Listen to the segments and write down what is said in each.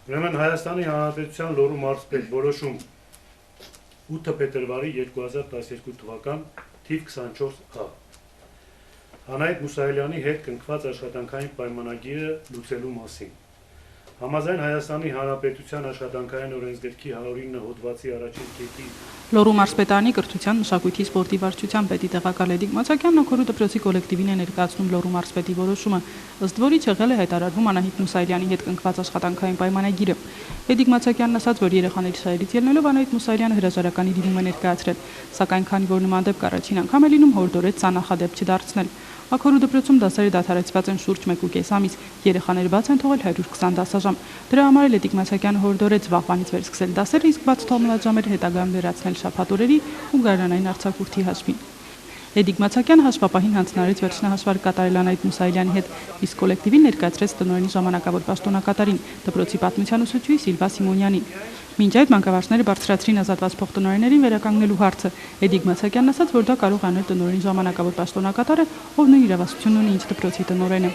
Ուրեմն Հայաստանի Հանրապետության Լոռու մարզպետ որոշում 8 փետրվարի 2012 թվական թիվ 24-ը Անահիտ Մուսայելյանի հետ կնքված աշխատանքային պայմանագիրը լուծելու մասին։ Համաձայն Հայաստանի Հանրապետության աշխատանքային օրենսգրքի 109 հոդվածի առաջին կետի Լոռու մարզպետարանի կրթության, մշակույթի, սպորտի վարչության պետի տեղակալ Էդիկ Մացակյանն Աքորու դպրոցի կոլեկտիվին է ներկայացնում Լոռու մարզպետի որոշումը, ըստ որի եղել է հայտարարվում Անահիտ Մուսայելյանի հետ կնքված աշխատանքային պայմանագիրը։ Էդիկ Մացակյանն ասաց, որ երեխաների շահերից ելնելով Անահիտ Մուսայելյանը հրաժարականի դիմում է ներկայացրել, սակայն քանի որ նման դեպք առաջին անգամ է լինում, հորդորեց սա նախադեպ չդարձնել։ Աքորու դպրոցում դասերը դադարեցված են շուրջ 1.5 ամիս, երեխաները բաց են թողել 120 դասաժամ։ Դրա համար էլ Էդիկ Մացակյանը հորդորեց վաղվանից վերսկսել դասերը, իսկ բաց թողնված ժամերը հետագայում վերացնել շաբաթ օրերի ու գարնանային արձակուրդի հաշվին։ Էդիկ Մացակյանը հաշվապահին հանձնարարեց վերջնահաշվարկ կատարել Անահիտ Մուսայելյանի հետ, իսկ կոլեկտիվին ներկայացրեց տնօրենի ժամանակավոր պաշտոնակատարին, դպրոցի պատմության ուսուցչուհի Սիլվա Սիմոնյանին։ Մինչ այդ մանկավարժները բարձրացրին ազատված փոխտնօրեններին վերականգնելու հարցը։ Էդիկ Մացակյանն ասաց, որ դա կարող է անել տնօրենի ժամանակավոր պաշտոնակատարը, ով նույն իրավասությունն ունի ինչ դպրոցի տնօրենը։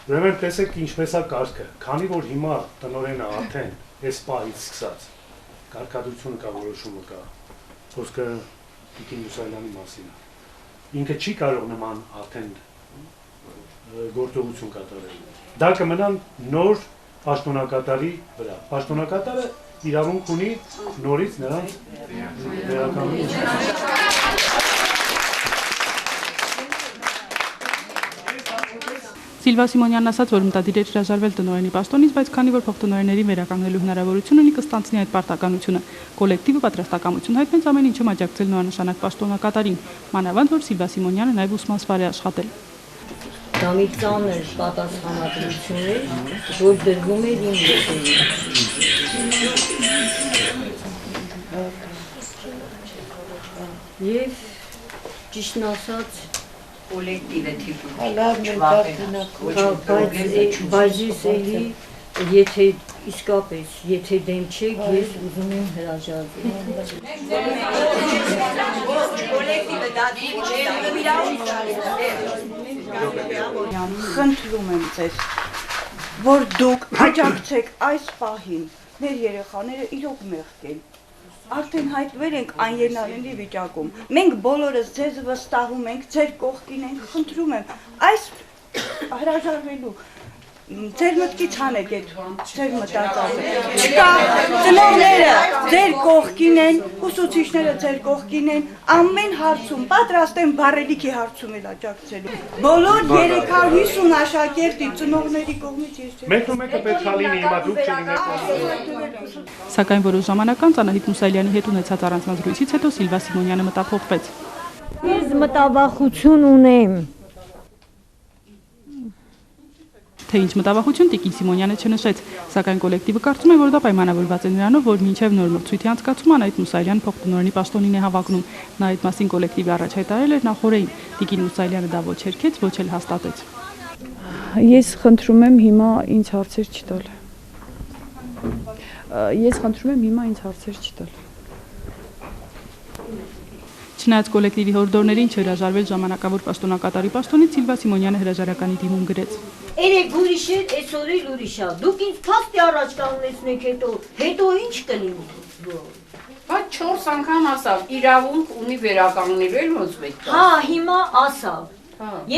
Ուրեմն տեսեք ինչպես է կարգը, քանի որ հիմա տնօրենը արդեն այս պահից սկսած կարգադրությունը կա, որոշումը կա, խոսքը Տիկին Մուսայելյանի մասին է։ Ինքը չի կարող նման արդեն գործողություն կատարել։ Դա կմնա նոր պաշտոնակատարի վրա։ Պաշտոնակատարը իրավունք ունի նորից նրանց վերականգնել։ Սիլվա Սիմոնյանն ասաց, որ մտադիր է հրաժարվել տնօրենի պաշտոնից, բայց քանի որ փոխտնօրեններին վերականգնելու հնարավորություն ունի, կստանցնի այդ պարտականությունը։ Կոլեկտիվը պատրաստակամություն հայտնեց ամեն ինչում աջակցել նորանշանակ պաշտոնակատարին, մանավանդ որ Սիլվա Սիմոնյանը նաև ուսմասվար է աշխատել։ Դա մի ծանր պատասխանատվություն է, որ դրվում էր իմ ուսումնասիրությունից։ Եվ ճիշտն ասած կոլեկտիվը թիպ բայց ես էլի, եթե իսկապես, եթե դեմ չեք, ես ուզում եմ հրաժարվել։ Խնդրում եմ ձեզ, որ դուք աջակցեք այս պահին, մեր երեխաները իրոք մեղք են, արդեն հայտնվել ենք անելանելի վիճակում, մենք բոլորս ձեզ վստահում ենք, ձեր կողքին ենք, խնդրում եմ, այս հրաժարվելու, ձեր մտքից հանեք այդ ձեր մտածածը, չկա, ծնողները ձեր կողքին են, ուսուցիչները ձեր կողքին են, ամեն հարցում, պատրաստ են բարելիքի հարցում էլ աջակցելու, բոլոր 350 աշակերտի ծնողների կողմից ես Մեկը պետք է լինի, հիմա դուք չլինեք։ Սակայն որոշ ժամանակ անց Անահիտ Մուսայելյանի հետ ունեցած առանձնած զրույցից հետո Սիլվա Սիմոնյանը մտափոխվեց։ Ես մտավախություն ունեմ։ Թե ինչ մտավախություն Տիկին Սիմոնյանը չնշեց, սակայն կոլեկտիվը կարծում է, որ դա պայմանավորված է նրանով, որ մինչև նոր մրցույթի անցկացումը Անահիտ Մուսայելյանը փոխտնօրենի պաշտոնին է հավակնում։ Նա այդ մասին կոլեկտիվի առաջ հայտարարել էր նախօրեին։ Տիկին Մուսայելյանը դա ոչ հերքեց, ոչ էլ հաստատեց։ Ես խնդրում եմ հիմա ինձ հարցեր չտալ։ Չնայած կոլեկտիվի հորդորներին չհրաժարվել ժամանակավոր պաշտոնակատարի պաշտոնից, Սիլվա Սիմոնյանը հրաժարականի դիմում գրեց։ Երեք ուրիշ է, այսօր էլ ուրիշ է, դուք ինձ փաստի առաջ կանգնեցնեք հետո ինչ կլինի։ Բայց 4 անգամ ասավ, իրավունք ունի վերականգնելու էլ ոնց պետք է։ Հա, հիմա ասավ։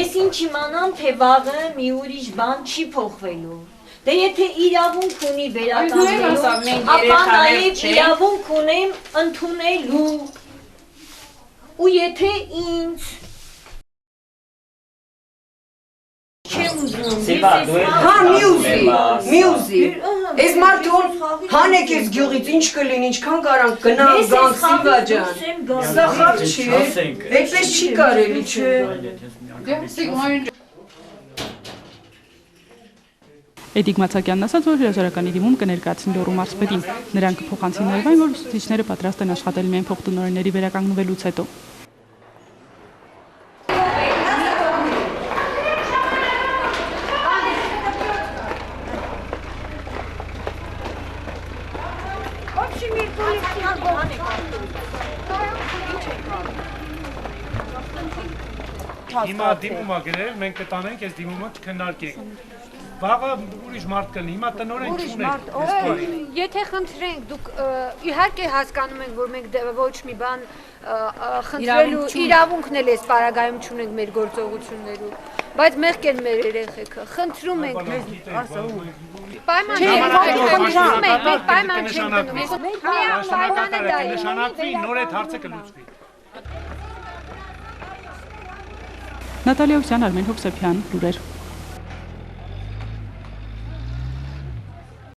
Ես ինչ իմանամ, թե վաղը մի ուրիշ բան չի փոխվելու։ Դե եթե իրավունք ունի վերականգնելու, ապա նաև իրավունք ունեմ ընդունելու։ Ու եթե ինձ չեմ ուզում, հա միուզի, ես մարդուն հանեք ես գյուղից, ինչ կլին, ինչքան կարանք գնանք, գանք Սիլվա ջան, սա խաղ չի, այդպես չի կարելի, չէ։ Էդիկ Մացակյանն ասաց, որ հրաժարականի դիմում կներկայացնի Լոռու մարզպետին։ Նրանք կփոխանցեն այն, որ ուսուցիչները պատրաստ են աշխատել միայն փոխտնօրենների վերականգնվելուց հետո։ Հիմա դիմումա գրել, մենք կտանենք, այս դիմումը կքննարկենք։ Վաղը ուրիշ մարդ կլինի, հիմա տնօրեն չունեք։ Եթե խնդրենք, դուք իհարկե հասկանում ենք, որ մենք ոչ մի բան խնդրելու իրավունքն էլ էս պարագայում չունենք մեր գործողություններում, բայց մեղք են մեր երեխեքը, խնդրում ենք պայման չենք դնում, միայն պայմանը դա է։ Նշանակվի, նոր այդ հարցը կլուծվի։ Նատալիա Ուսյան, Արմեն Հովսեփյան, լուրեր։